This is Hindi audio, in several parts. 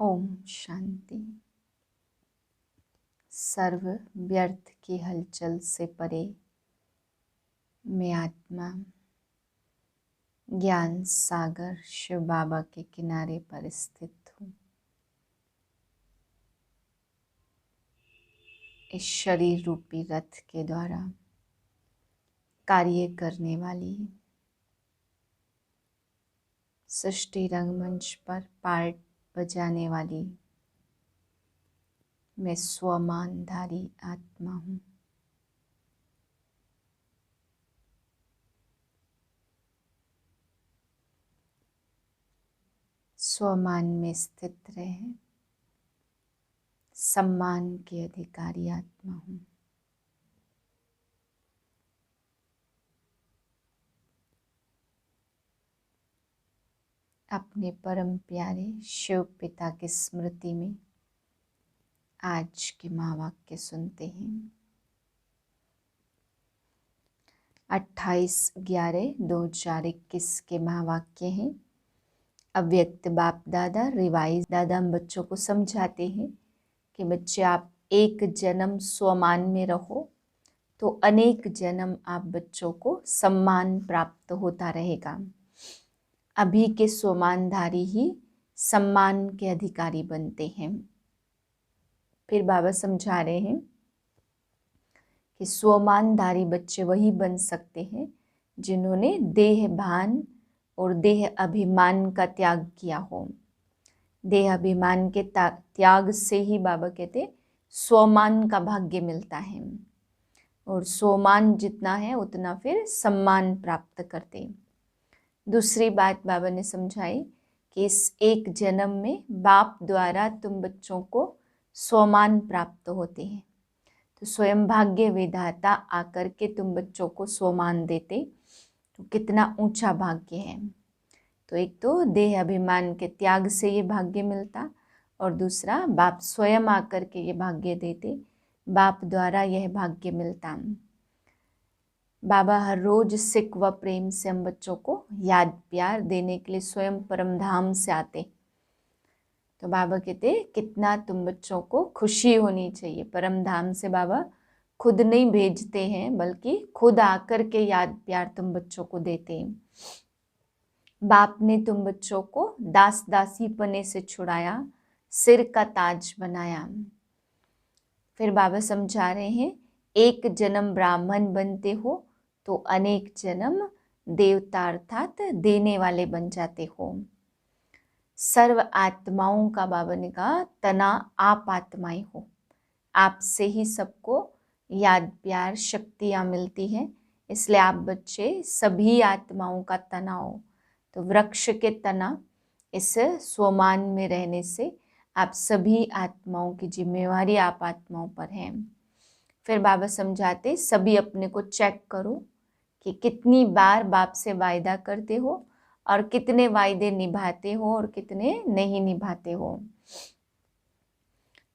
ओम शांति। सर्व व्यर्थ की हलचल से परे मैं आत्मा ज्ञान सागर शिव बाबा के किनारे पर स्थित हूँ। इस शरीर रूपी रथ के द्वारा कार्य करने वाली सृष्टि रंगमंच पर पार्ट बजाने वाली मैं स्वमानधारी आत्मा हूँ। स्वमान में स्थित रहे सम्मान की अधिकारी आत्मा हूँ। अपने परम प्यारे शिव पिता की स्मृति में आज के महावाक्य सुनते हैं। 28/11/2021 के महावाक्य हैं। अव्यक्त बाप दादा रिवाइज दादा हम बच्चों को समझाते हैं कि बच्चे आप एक जन्म स्वमान में रहो तो अनेक जन्म आप बच्चों को सम्मान प्राप्त होता रहेगा। अभी के स्वमानधारी ही सम्मान के अधिकारी बनते हैं। फिर बाबा समझा रहे हैं कि स्वमानधारी बच्चे वही बन सकते हैं जिन्होंने देह भान और देह अभिमान का त्याग किया हो। देह अभिमान के त्याग से ही बाबा कहते स्वमान का भाग्य मिलता है और स्वमान जितना है उतना फिर सम्मान प्राप्त करते। दूसरी बात बाबा ने समझाई कि इस एक जन्म में बाप द्वारा तुम बच्चों को स्वमान प्राप्त होते हैं, तो स्वयं भाग्य विधाता आकर के तुम बच्चों को स्वमान देते तो कितना ऊंचा भाग्य है। तो एक तो देह अभिमान के त्याग से ये भाग्य मिलता और दूसरा बाप स्वयं आकर के ये भाग्य देते, बाप द्वारा यह भाग्य मिलता। बाबा हर रोज सिक व प्रेम से हम बच्चों को याद प्यार देने के लिए स्वयं परम धाम से आते। तो बाबा कहते कितना तुम बच्चों को खुशी होनी चाहिए। परम धाम से बाबा खुद नहीं भेजते हैं बल्कि खुद आकर के याद प्यार तुम बच्चों को देते हैं। बाप ने तुम बच्चों को दास दासी पने से छुड़ाया, सिर का ताज बनाया। फिर बाबा समझा रहे हैं एक जन्म ब्राह्मण बनते हो तो अनेक जन्म देवता अर्थात देने वाले बन जाते हो। सर्व आत्माओं का बाबा ने कहा तना आप आत्माएं हो, आपसे ही सबको याद प्यार शक्तियाँ मिलती हैं, इसलिए आप बच्चे सभी आत्माओं का तना हो। तो वृक्ष के तना इस स्वमान में रहने से आप सभी आत्माओं की जिम्मेवारी आप आत्माओं पर है। फिर बाबा समझाते सभी अपने को चेक करो कि कितनी बार बाप से वायदा करते हो और कितने वायदे निभाते हो और कितने नहीं निभाते हो।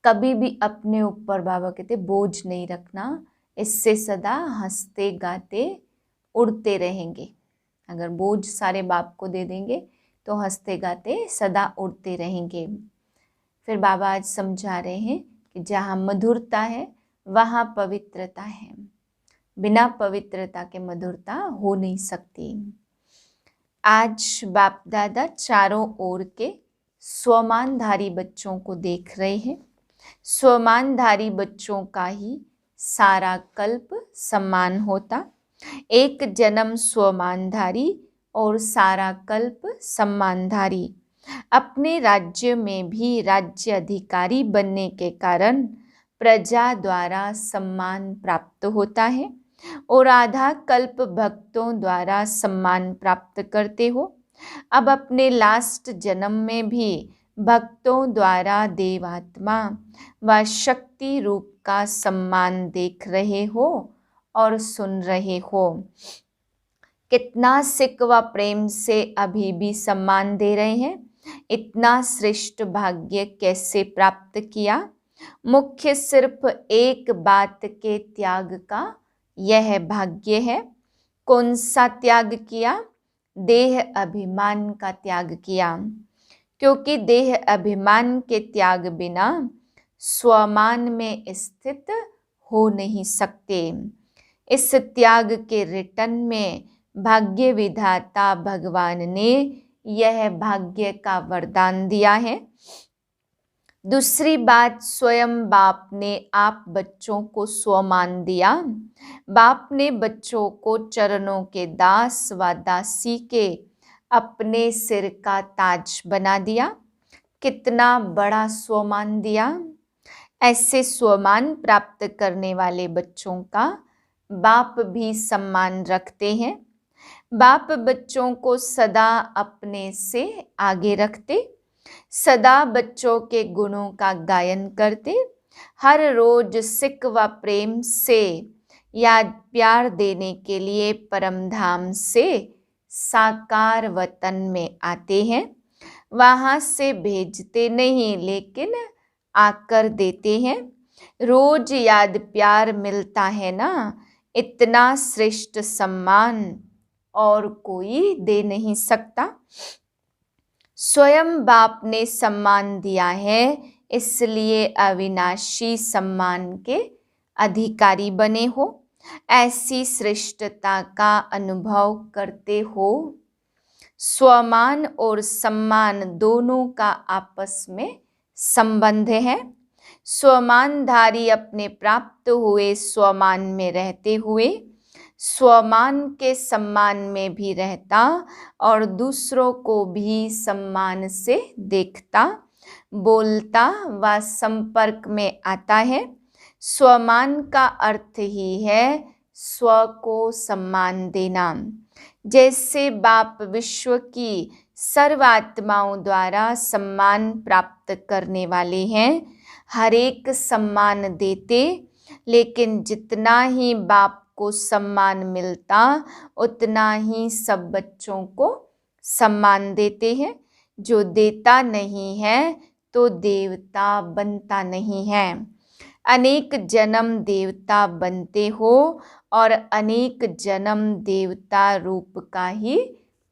कभी भी अपने ऊपर बाबा कहते बोझ नहीं रखना, इससे सदा हंसते गाते उड़ते रहेंगे। अगर बोझ सारे बाप को दे देंगे तो हंसते गाते सदा उड़ते रहेंगे। फिर बाबा आज समझा रहे हैं कि जहाँ मधुरता है वहाँ पवित्रता है, बिना पवित्रता के मधुरता हो नहीं सकती। आज बाप दादा चारों ओर के स्वमानधारी बच्चों को देख रहे हैं। स्वमानधारी बच्चों का ही सारा कल्प सम्मान होता। एक जन्म स्वमानधारी और सारा कल्प सम्मानधारी। अपने राज्य में भी राज्य अधिकारी बनने के कारण प्रजा द्वारा सम्मान प्राप्त होता है और आधा कल्प भक्तों द्वारा सम्मान प्राप्त करते हो। अब अपने लास्ट जन्म में भी भक्तों द्वारा देवात्मा व शक्ति रूप का सम्मान देख रहे हो और सुन रहे हो। कितना सिक व प्रेम से अभी भी सम्मान दे रहे हैं। इतना श्रेष्ठ भाग्य कैसे प्राप्त किया? मुख्य सिर्फ एक बात के त्याग का यह भाग्य है। कौन सा त्याग किया? देह अभिमान का त्याग किया। क्योंकि देह अभिमान के त्याग बिना स्वमान में स्थित हो नहीं सकते। इस त्याग के रिटर्न में भाग्य विधाता भगवान ने यह भाग्य का वरदान दिया है। दूसरी बात, स्वयं बाप ने आप बच्चों को स्वमान दिया। बाप ने बच्चों को चरणों के दास व दासी के अपने सिर का ताज बना दिया। कितना बड़ा स्वमान दिया। ऐसे स्वमान प्राप्त करने वाले बच्चों का बाप भी सम्मान रखते हैं। बाप बच्चों को सदा अपने से आगे रखते, सदा बच्चों के गुणों का गायन करते, हर रोज सिक व प्रेम से याद प्यार देने के लिए परम धाम से साकार वतन में आते हैं। वहाँ से भेजते नहीं लेकिन आकर देते हैं। रोज याद प्यार मिलता है ना, इतना श्रेष्ठ सम्मान और कोई दे नहीं सकता। स्वयं बाप ने सम्मान दिया है, इसलिए अविनाशी सम्मान के अधिकारी बने हो। ऐसी श्रेष्ठता का अनुभव करते हो। स्वमान और सम्मान दोनों का आपस में संबंध है। स्वमानधारी अपने प्राप्त हुए स्वमान में रहते हुए स्वमान के सम्मान में भी रहता और दूसरों को भी सम्मान से देखता, बोलता व संपर्क में आता है। स्वमान का अर्थ ही है स्व को सम्मान देना। जैसे बाप विश्व की सर्वात्माओं द्वारा सम्मान प्राप्त करने वाले हैं, हर एक सम्मान देते, लेकिन जितना ही बाप को सम्मान मिलता उतना ही सब बच्चों को सम्मान देते हैं। जो देता नहीं है तो देवता बनता नहीं है। अनेक जन्म देवता बनते हो और अनेक जन्म देवता रूप का ही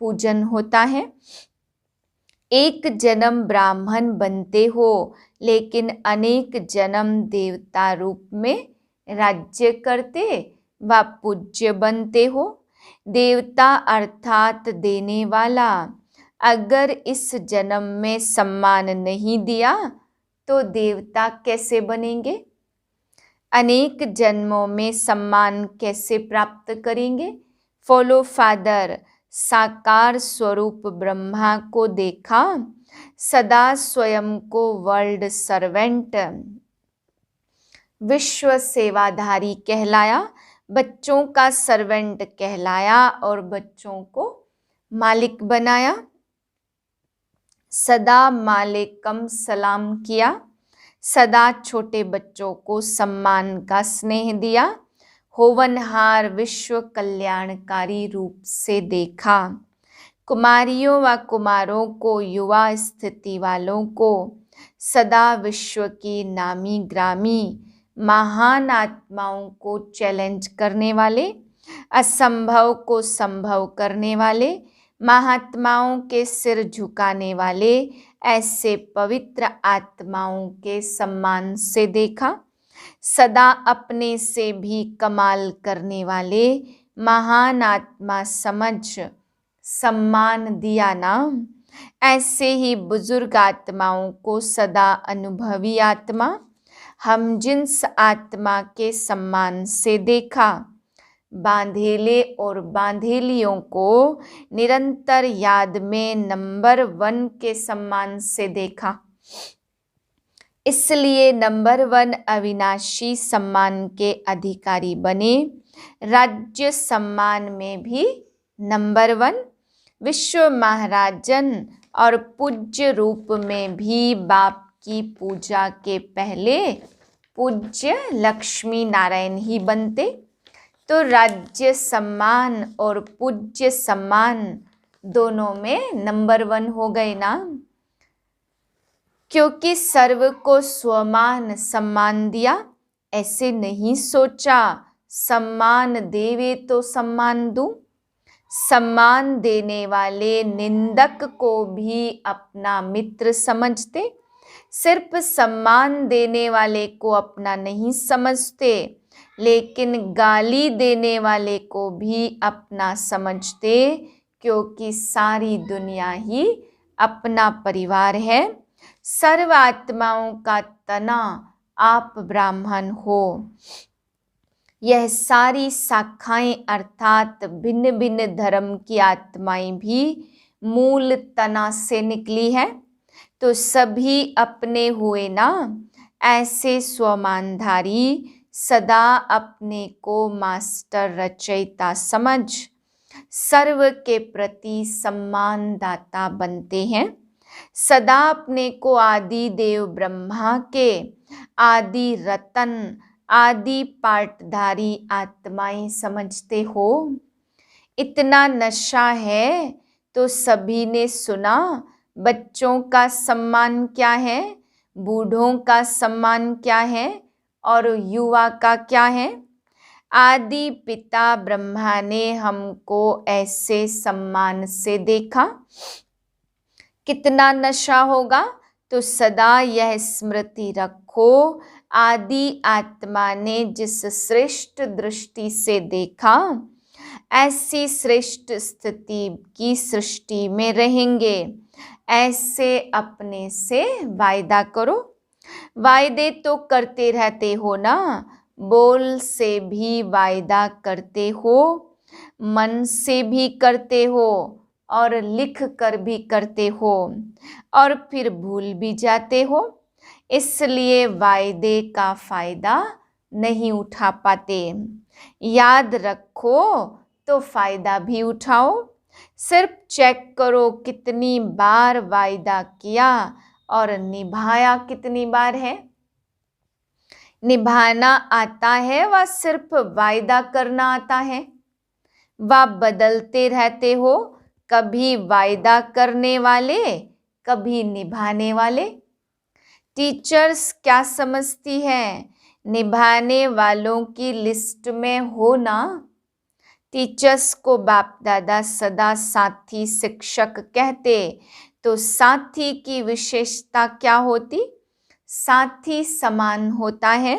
पूजन होता है। एक जन्म ब्राह्मण बनते हो लेकिन अनेक जन्म देवता रूप में राज्य करते व पूज्य बनते हो। देवता अर्थात देने वाला अगर इस जन्म में सम्मान नहीं दिया तो देवता कैसे बनेंगे? अनेक जन्मों में सम्मान कैसे प्राप्त करेंगे? फॉलो फादर, साकार स्वरूप ब्रह्मा को देखा, सदा स्वयं को वर्ल्ड सर्वेंट विश्व सेवाधारी कहलाया, बच्चों का सर्वेंट कहलाया और बच्चों को मालिक बनाया। सदा मालिकम सलाम किया, सदा छोटे बच्चों को सम्मान का स्नेह दिया, होवनहार विश्व कल्याणकारी रूप से देखा। कुमारियों व कुमारों को, युवा स्थिति वालों को सदा विश्व की नामी ग्रामी महान आत्माओं को चैलेंज करने वाले, असंभव को संभव करने वाले, महात्माओं के सिर झुकाने वाले ऐसे पवित्र आत्माओं के सम्मान से देखा। सदा अपने से भी कमाल करने वाले महान आत्मा समझ सम्मान दिया ना। ऐसे ही बुजुर्ग आत्माओं को सदा अनुभवी आत्मा, हमजिन्स आत्मा के सम्मान से देखा। बांधेले और बांधेलियों को निरंतर याद में नंबर 1 के सम्मान से देखा। इसलिए नंबर 1 अविनाशी सम्मान के अधिकारी बने। राज्य सम्मान में भी नंबर 1, विश्व महाराजन और पूज्य रूप में भी बाप की पूजा के पहले पूज्य लक्ष्मी नारायण ही बनते। तो राज्य सम्मान और पूज्य सम्मान दोनों में नंबर 1 हो गए ना, क्योंकि सर्व को स्वमान सम्मान दिया। ऐसे नहीं सोचा सम्मान देवे तो सम्मान दूं, सम्मान देने वाले निंदक को भी अपना मित्र समझते, सिर्फ सम्मान देने वाले को अपना नहीं समझते, लेकिन गाली देने वाले को भी अपना समझते, क्योंकि सारी दुनिया ही अपना परिवार है। सर्व आत्माओं का तना आप ब्राह्मण हो। यह सारी शाखाएं अर्थात भिन्न भिन्न धर्म की आत्माएं भी मूल तना से निकली है, तो सभी अपने हुए ना। ऐसे स्वमानधारी सदा अपने को मास्टर रचयिता समझ सर्व के प्रति सम्मानदाता बनते हैं। सदा अपने को आदि देव ब्रह्मा के आदि रतन आदि पाटधारी आत्माएं समझते हो। इतना नशा है तो सभी ने सुना। बच्चों का सम्मान क्या है, बूढ़ों का सम्मान क्या है और युवा का क्या है। आदि पिता ब्रह्मा ने हमको ऐसे सम्मान से देखा। कितना नशा होगा, तो सदा यह स्मृति रखो, आदि आत्मा ने जिस श्रेष्ठ दृष्टि से देखा, ऐसी श्रेष्ठ स्थिति की सृष्टि में रहेंगे। ऐसे अपने से वायदा करो। वायदे तो करते रहते हो ना, बोल से भी वायदा करते हो, मन से भी करते हो और लिख कर भी करते हो और फिर भूल भी जाते हो। इसलिए वायदे का फायदा नहीं उठा पाते। याद रखो तो फायदा भी उठाओ। सिर्फ चेक करो कितनी बार वायदा किया और निभाया कितनी बार है। निभाना आता है व सिर्फ वायदा करना आता है। व बदलते रहते हो, कभी वायदा करने वाले, कभी निभाने वाले। टीचर्स क्या समझती है, निभाने वालों की लिस्ट में हो ना। टीचर्स को बाप दादा सदा साथी शिक्षक कहते, तो साथी की विशेषता क्या होती, साथी समान होता है।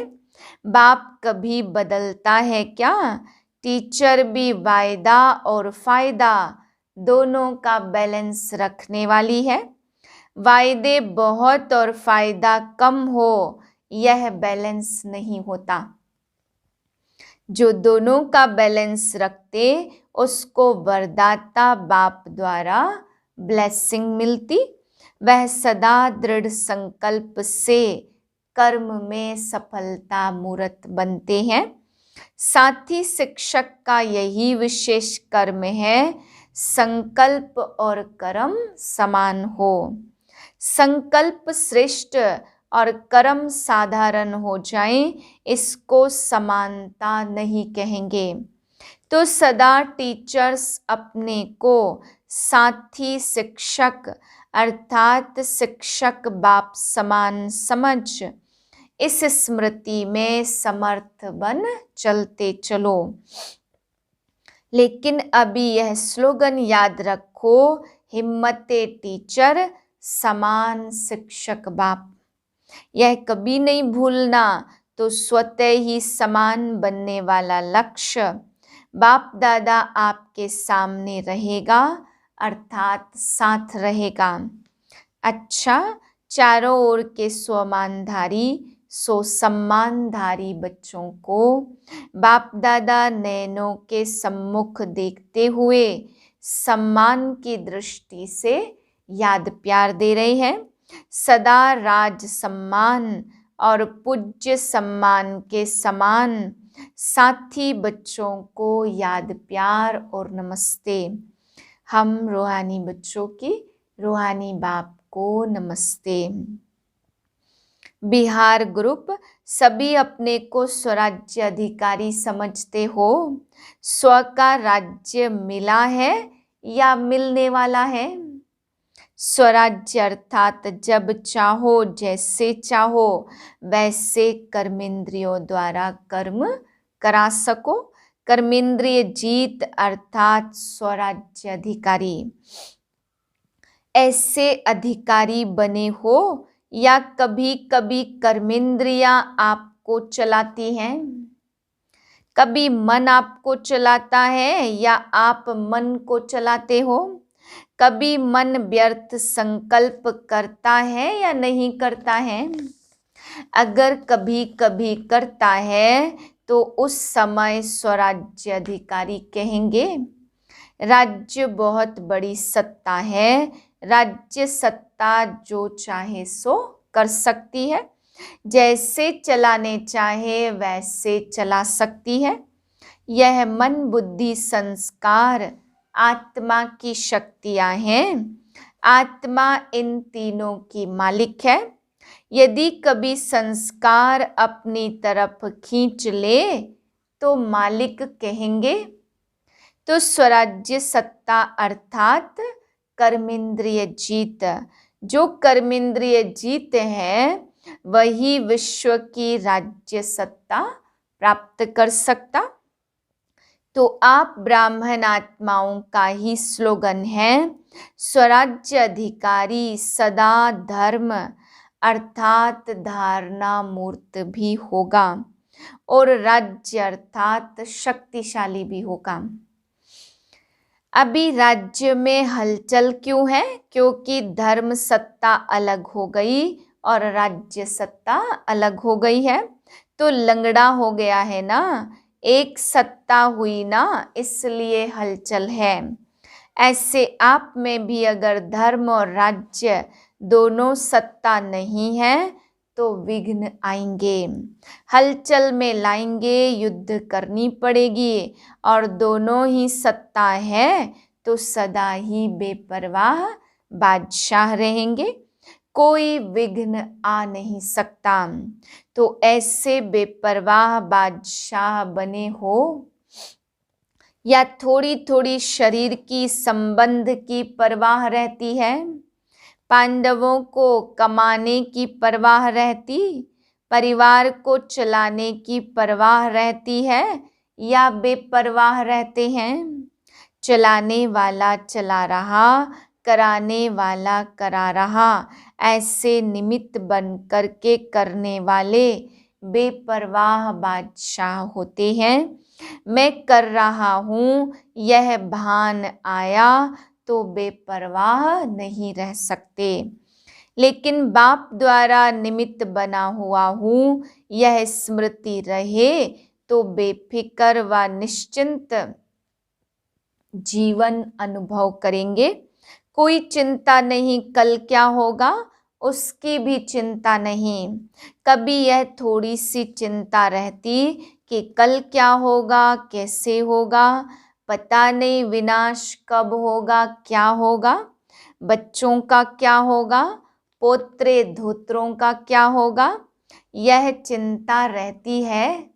बाप कभी बदलता है क्या। टीचर भी वायदा और फायदा दोनों का बैलेंस रखने वाली है। वायदे बहुत और फायदा कम हो, यह बैलेंस नहीं होता। जो दोनों का बैलेंस रखते, उसको वरदाता बाप द्वारा ब्लेसिंग मिलती। वह सदा दृढ़ संकल्प से कर्म में सफलता मूर्त बनते हैं। साथी शिक्षक का यही विशेष कर्म है, संकल्प और कर्म समान हो। संकल्प श्रेष्ठ और कर्म साधारण हो जाए, इसको समानता नहीं कहेंगे। तो सदा टीचर्स अपने को साथी शिक्षक अर्थात शिक्षक बाप समान समझ इस स्मृति में समर्थ बन चलते चलो। लेकिन अभी यह स्लोगन याद रखो, हिम्मते टीचर समान शिक्षक बाप। यह कभी नहीं भूलना। तो स्वतः ही समान बनने वाला लक्ष्य बाप दादा आपके सामने रहेगा, अर्थात साथ रहेगा। अच्छा, चारों ओर के स्वमानधारी सो सम्मानधारी बच्चों को बाप दादा नैनों के सम्मुख देखते हुए सम्मान की दृष्टि से याद प्यार दे रहे हैं। सदा राज सम्मान और पूज्य सम्मान के समान साथी बच्चों को याद प्यार और नमस्ते। हम रूहानी बच्चों की रूहानी बाप को नमस्ते। बिहार ग्रुप सभी अपने को स्वराज्य अधिकारी समझते हो। स्व का राज्य मिला है या मिलने वाला है। स्वराज्य अर्थात जब चाहो जैसे चाहो वैसे कर्मेंद्रियों द्वारा कर्म करा सको, कर्मेंद्रिय जीत अर्थात स्वराज्य अधिकारी। ऐसे अधिकारी बने हो या कभी कभी कर्मेंद्रियां आपको चलाती हैं? कभी मन आपको चलाता है या आप मन को चलाते हो? कभी मन व्यर्थ संकल्प करता है या नहीं करता है? अगर कभी कभी करता है तो उस समय स्वराज्य अधिकारी कहेंगे। राज्य बहुत बड़ी सत्ता है। राज्य सत्ता जो चाहे सो कर सकती है, जैसे चलाने चाहे वैसे चला सकती है। यह मन बुद्धि संस्कार आत्मा की शक्तियां हैं। आत्मा इन तीनों की मालिक है। यदि कभी संस्कार अपनी तरफ खींच ले तो मालिक कहेंगे। तो स्वराज्य सत्ता अर्थात कर्मेंद्रिय जीत। जो कर्मेंद्रिय जीत है वही विश्व की राज्य सत्ता प्राप्त कर सकता। तो आप ब्राह्मण आत्माओं का ही स्लोगन है, स्वराज्य अधिकारी सदा धर्म अर्थात धारणा मूर्त भी होगा और राज्य अर्थात शक्तिशाली भी होगा। अभी राज्य में हलचल क्यों है? क्योंकि धर्म सत्ता अलग हो गई और राज्य सत्ता अलग हो गई है, तो लंगड़ा हो गया है ना, एक सत्ता हुई ना, इसलिए हलचल है। ऐसे आप में भी अगर धर्म और राज्य दोनों सत्ता नहीं है तो विघ्न आएंगे, हलचल में लाएंगे, युद्ध करनी पड़ेगी। और दोनों ही सत्ता है तो सदा ही बेपरवाह बादशाह रहेंगे, कोई विघ्न आ नहीं सकता। तो ऐसे बेपरवाह बादशाह बने हो या थोड़ी थोड़ी शरीर की संबंध की परवाह रहती है? पांडवों को कमाने की परवाह रहती, परिवार को चलाने की परवाह रहती है या बेपरवाह रहते हैं? चलाने वाला चला रहा, कराने वाला करा रहा, ऐसे निमित्त बन करके करने वाले बेपरवाह बादशाह होते हैं। मैं कर रहा हूँ यह भान आया तो बेपरवाह नहीं रह सकते, लेकिन बाप द्वारा निमित्त बना हुआ हूँ यह स्मृति रहे तो बेफिक्र व निश्चिंत जीवन अनुभव करेंगे। कोई चिंता नहीं कल क्या होगा, उसकी भी चिंता नहीं। कभी यह थोड़ी सी चिंता रहती कि कल क्या होगा, कैसे होगा, पता नहीं विनाश कब होगा, क्या होगा, बच्चों का क्या होगा, पोत्रे धोत्रों का क्या होगा, यह चिंता रहती है।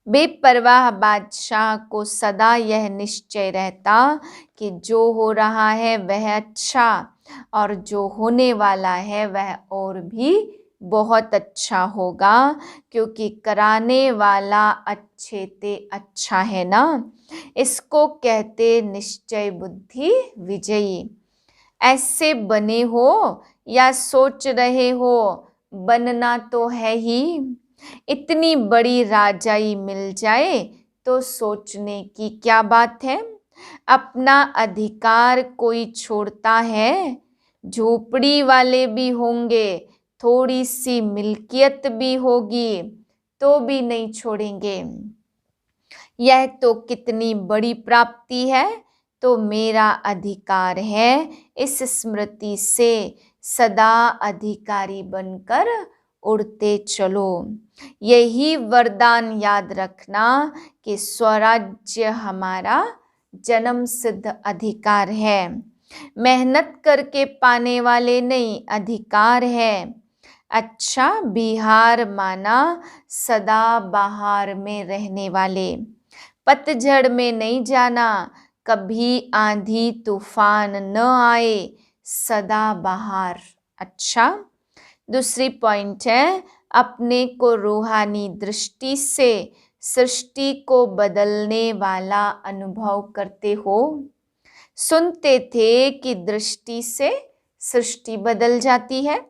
बेपरवाह बादशाह को सदा यह निश्चय रहता कि जो हो रहा है वह अच्छा और जो होने वाला है वह और भी बहुत अच्छा होगा, क्योंकि कराने वाला अच्छे ते अच्छा है ना। इसको कहते निश्चय बुद्धि विजयी। ऐसे बने हो या सोच रहे हो? बनना तो है ही। इतनी बड़ी राजाई मिल जाए तो सोचने की क्या बात है। अपना अधिकार कोई छोड़ता है? झोपड़ी वाले भी होंगे, थोड़ी सी मिल्कियत भी होगी तो भी नहीं छोड़ेंगे। यह तो कितनी बड़ी प्राप्ति है, तो मेरा अधिकार है, इस स्मृति से सदा अधिकारी बनकर उड़ते चलो। यही वरदान याद रखना कि स्वराज्य हमारा जन्म सिद्ध अधिकार है, मेहनत करके पाने वाले नहीं, अधिकार है। अच्छा बिहार माना सदा बहार में रहने वाले, पतझड़ में नहीं जाना, कभी आंधी तूफान न आए, सदा बहार। अच्छा, दूसरी पॉइंट है अपने को रूहानी दृष्टि से सृष्टि को बदलने वाला अनुभव करते हो। सुनते थे कि दृष्टि से सृष्टि बदल जाती है,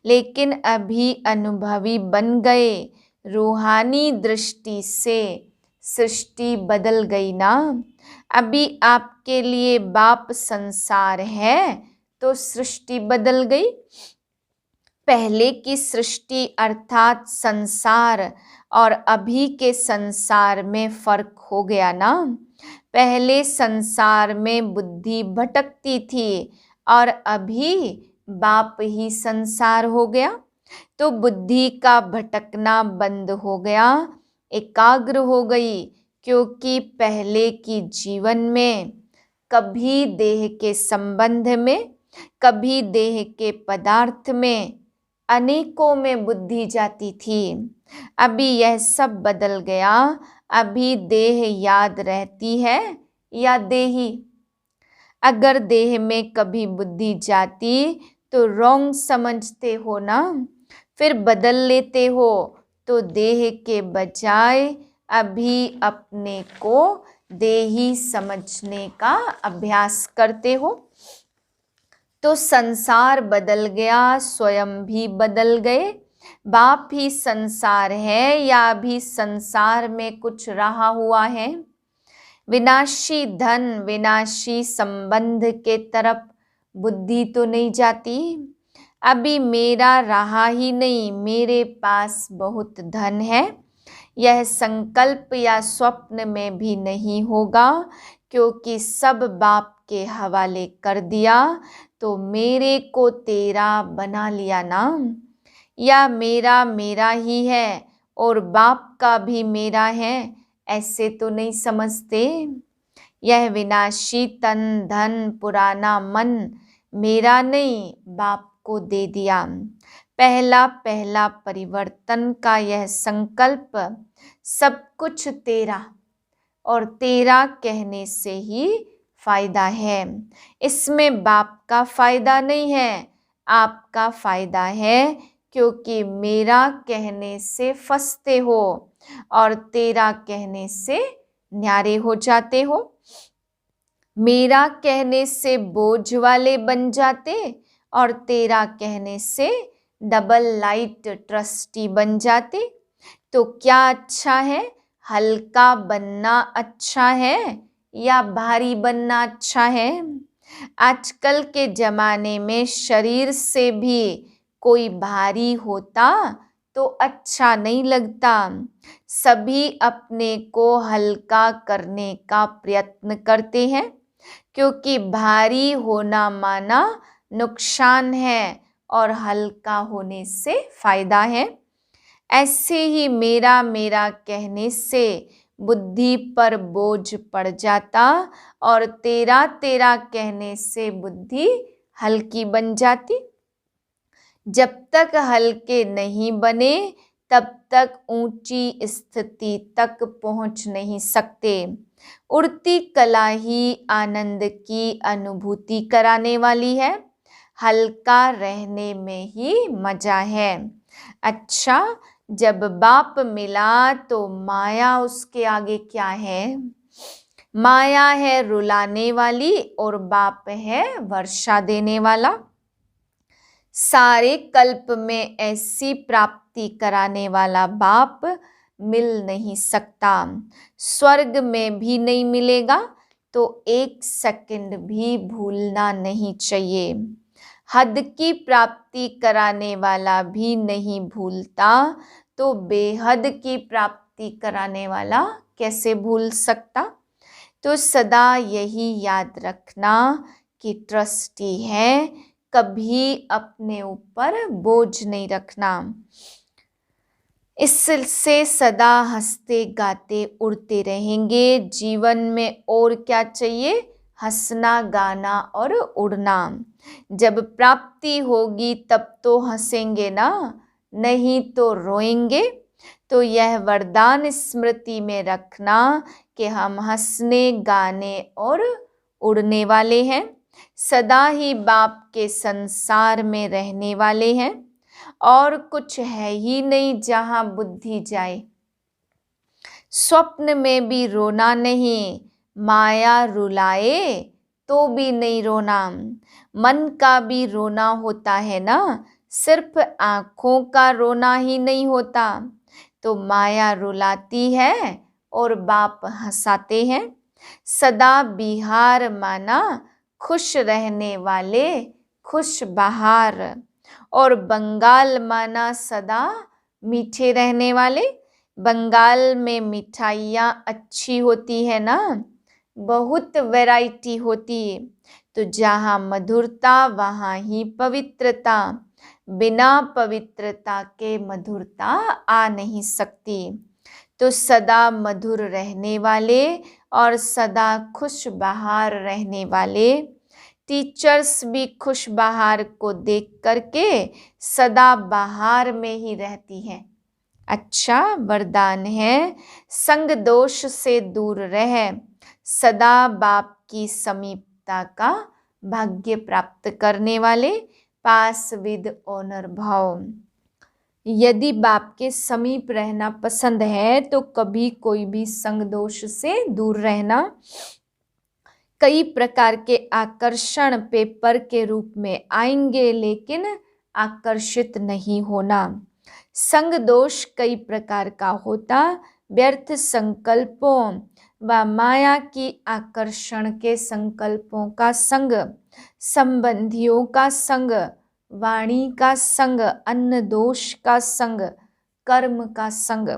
लेकिन अभी अनुभवी बन गए, रूहानी दृष्टि से सृष्टि बदल गई ना। अभी आपके लिए बाप संसार है तो सृष्टि बदल गई। पहले की सृष्टि अर्थात संसार और अभी के संसार में फर्क हो गया ना। पहले संसार में बुद्धि भटकती थी और अभी बाप ही संसार हो गया, तो बुद्धि का भटकना बंद हो गया, एकाग्र हो गई। क्योंकि पहले की जीवन में कभी देह के संबंध में, कभी देह के पदार्थ में, अनेकों में बुद्धि जाती थी। अभी यह सब बदल गया। अभी देह याद रहती है या देही। अगर देह में कभी बुद्धि जाती तो रॉन्ग समझते हो ना, फिर बदल लेते हो, तो देह के बजाय अभी अपने को देही समझने का अभ्यास करते हो। तो संसार बदल गया, स्वयं भी बदल गए। बाप ही संसार है या अभी संसार में कुछ रहा हुआ है? विनाशी धन, विनाशी संबंध के तरफ बुद्धि तो नहीं जाती। अभी मेरा रहा ही नहीं, मेरे पास बहुत धन है, यह संकल्प या स्वप्न में भी नहीं होगा, क्योंकि सब बाप के हवाले कर दिया। तो मेरे को तेरा बना लिया ना, या मेरा मेरा ही है और बाप का भी मेरा है, ऐसे तो नहीं समझते। यह विनाशी तन धन पुराना मन मेरा नहीं, बाप को दे दिया। पहला पहला परिवर्तन का यह संकल्प, सब कुछ तेरा, और तेरा कहने से ही फायदा है। इसमें बाप का फायदा नहीं है, आपका फायदा है, क्योंकि मेरा कहने से फंसते हो और तेरा कहने से न्यारे हो जाते हो। मेरा कहने से बोझ वाले बन जाते और तेरा कहने से डबल लाइट ट्रस्टी बन जाते। तो क्या अच्छा है? हल्का बनना अच्छा है या भारी बनना अच्छा है? आजकल के जमाने में शरीर से भी कोई भारी होता तो अच्छा नहीं लगता। सभी अपने को हल्का करने का प्रयत्न करते हैं, क्योंकि भारी होना माना नुकसान है और हल्का होने से फायदा है। ऐसे ही मेरा मेरा कहने से बुद्धि पर बोझ पड़ जाता और तेरा तेरा कहने से बुद्धि हल्की बन जाती। जब तक हल्के नहीं बने तब तक ऊंची स्थिति तक पहुंच नहीं सकते। उड़ती कला ही आनंद की अनुभूति कराने वाली है, हल्का रहने में ही मजा है। अच्छा, जब बाप मिला तो माया उसके आगे क्या है? माया है रुलाने वाली और बाप है वर्षा देने वाला। सारे कल्प में ऐसी प्राप्ति कराने वाला बाप मिल नहीं सकता, स्वर्ग में भी नहीं मिलेगा, तो एक सेकंड भी भूलना नहीं चाहिए। हद की प्राप्ति कराने वाला भी नहीं भूलता, तो बेहद की प्राप्ति कराने वाला कैसे भूल सकता? तो सदा यही याद रखना कि ट्रस्टी है, कभी अपने ऊपर बोझ नहीं रखना। इससे सदा हंसते गाते उड़ते रहेंगे। जीवन में और क्या चाहिए? हंसना, गाना और उड़ना। जब प्राप्ति होगी तब तो हंसेंगे ना, नहीं तो रोएंगे। तो यह वरदान स्मृति में रखना कि हम हंसने, गाने और उड़ने वाले हैं। सदा ही बाप के संसार में रहने वाले हैं और कुछ है ही नहीं जहाँ बुद्धि जाए। स्वप्न में भी रोना नहीं, माया रुलाए तो भी नहीं रोना। मन का भी रोना होता है ना, सिर्फ आँखों का रोना ही नहीं होता। तो माया रुलाती है और बाप हंसाते हैं। सदा बिहार माना खुश रहने वाले खुश बहार, और बंगाल माना सदा मीठे रहने वाले। बंगाल में मिठाइयाँ अच्छी होती है ना, बहुत वैरायटी होती है। तो जहाँ मधुरता वहाँ ही पवित्रता, बिना पवित्रता के मधुरता आ नहीं सकती। तो सदा मधुर रहने वाले और सदा खुश बहार रहने वाले टीचर्स भी खुश बहार को देख करके सदा बहार में ही रहती हैं। अच्छा वरदान है, संग दोष से दूर रह, सदा बाप की समीपता का भाग्य प्राप्त करने वाले, पास विद ऑनर भाव। यदि बाप के समीप रहना पसंद है तो कभी कोई भी संग दोष से दूर रहना। कई प्रकार के आकर्षण पेपर के रूप में आएंगे, लेकिन आकर्षित नहीं होना। संग दोष कई प्रकार का होता, व्यर्थ संकल्पों व माया की आकर्षण के संकल्पों का संग, संबंधियों का संग, वाणी का संग, अन्न दोष का संग, कर्म का संग।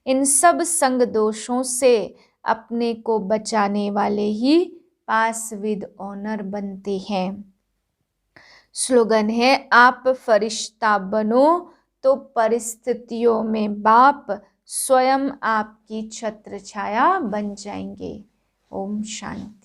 इन सब संग दोषों से अपने को बचाने वाले ही पास विद ऑनर बनते हैं। स्लोगन है, आप फरिश्ता बनो तो परिस्थितियों में बाप स्वयं आपकी छत्र छाया बन जाएंगे। ओम शांति।